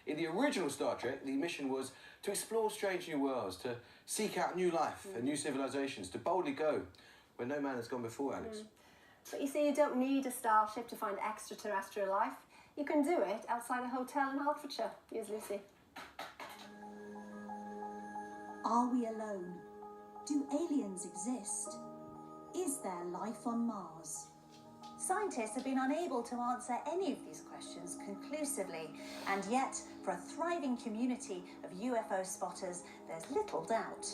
In the original Star Trek, the mission was to explore strange new worlds, to seek out new life and new civilizations, to boldly go where no man has gone before, Alex. But you see, you don't need a starship to find extraterrestrial life. You can do it outside a hotel in Hertfordshire. Here's Lucy. Are we alone? Do aliens exist? Is there life on Mars? Scientists have been unable to answer any of these questions conclusively, and yet, for a thriving community of UFO spotters, there's little doubt.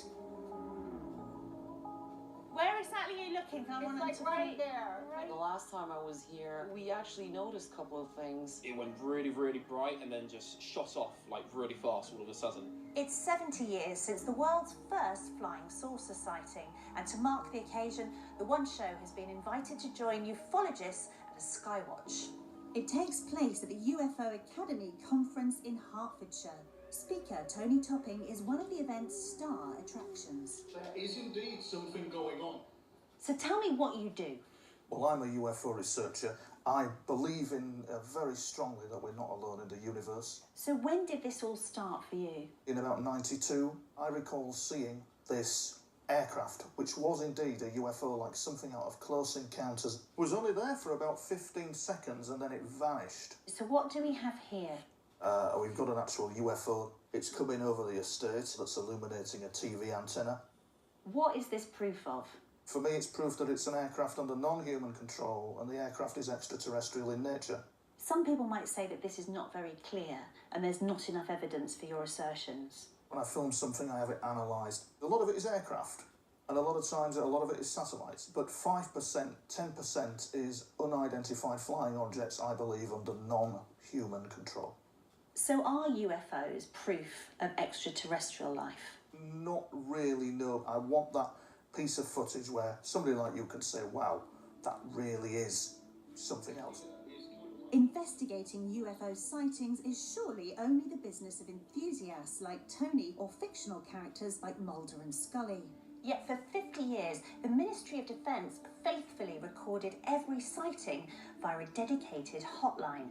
Where exactly are you looking? It's like right there. Right. The last time I was here, we actually noticed a couple of things. It went really, really bright and then just shot off like really fast all of a sudden. It's 70 years since the world's first flying saucer sighting, and to mark the occasion, the One Show has been invited to join ufologists at a skywatch. It takes place at the UFO Academy conference in Hertfordshire. Speaker Tony Topping is one of the event's star attractions. There is indeed something going on. So tell me what you do. Well, I'm a UFO researcher. I believe very strongly that we're not alone in the universe. So when did this all start for you? In about 92, I recall seeing this aircraft, which was indeed a UFO, like something out of Close Encounters. It was only there for about 15 seconds and then it vanished. So what do we have here? We've got an actual UFO. It's coming over the estate that's illuminating a TV antenna. What is this proof of? For me, it's proof that it's an aircraft under non-human control and the aircraft is extraterrestrial in nature. Some people might say that this is not very clear and there's not enough evidence for your assertions. When I film something, I have it analysed. A lot of it is aircraft, and a lot of times a lot of it is satellites, but 5%, 10% is unidentified flying objects, I believe, under non-human control. So are UFOs proof of extraterrestrial life? Not really, no. I want that piece of footage where somebody like you can say, wow, that really is something else. Investigating UFO sightings is surely only the business of enthusiasts like Tony or fictional characters like Mulder and Scully. Yet for 50 years, the Ministry of Defence faithfully recorded every sighting via a dedicated hotline.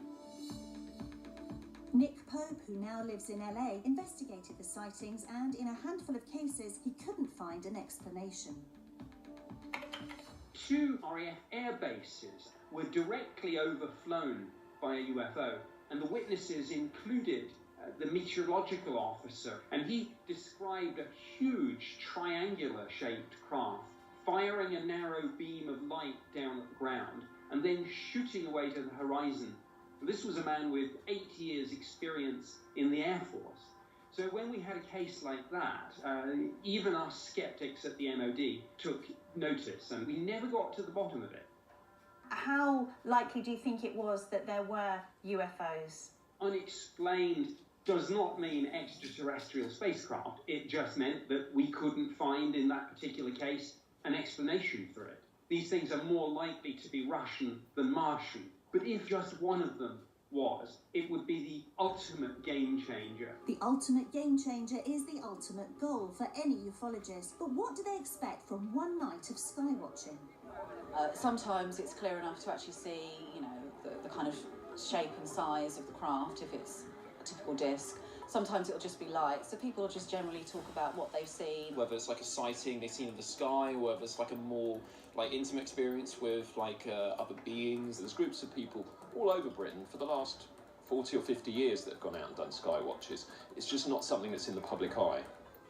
Nick Pope, who now lives in LA, investigated the sightings and in a handful of cases he couldn't find an explanation. 2 RAF air bases were directly overflown by a UFO, and the witnesses included the meteorological officer, and he described a huge triangular-shaped craft firing a narrow beam of light down at the ground and then shooting away to the horizon. This was a man with 8 years' experience in the Air Force. So when we had a case like that, even us skeptics at the MOD took notice, and we never got to the bottom of it. How likely do you think it was that there were UFOs? Unexplained does not mean extraterrestrial spacecraft. It just meant that we couldn't find, in that particular case, an explanation for it. These things are more likely to be Russian than Martian. But if just one of them was, it would be the ultimate game changer. The ultimate game changer is the ultimate goal for any ufologist. But what do they expect from one night of skywatching? Sometimes it's clear enough to actually see, the kind of shape and size of the craft, if it's a typical disc. Sometimes it'll just be light, so people will just generally talk about what they've seen. Whether it's like a sighting they've seen in the sky, or whether it's like a more intimate experience with other beings. There's groups of people all over Britain for the last 40 or 50 years that have gone out and done sky watches. It's just not something that's in the public eye.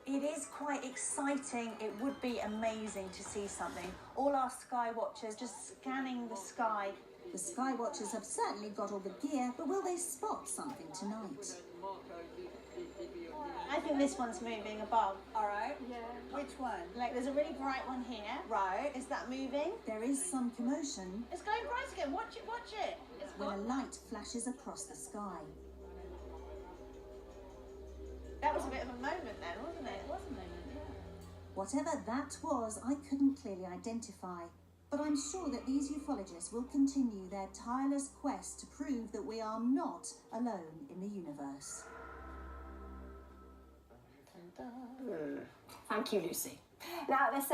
It is quite exciting. It would be amazing to see something. All our sky watchers just scanning the sky. The sky watchers have certainly got all the gear, but will they spot something tonight? I think this one's moving above. All right. Yeah. Which one? Like there's a really bright one here. Right. Is that moving? There is some commotion. It's going bright again. Watch it, watch it. It's when a light flashes across the sky. That was a bit of a moment then, wasn't it? It was a moment, yeah. Whatever that was, I couldn't clearly identify. But I'm sure that these ufologists will continue their tireless quest to prove that we are not alone in the universe. Thank you, Lucy. Now, there's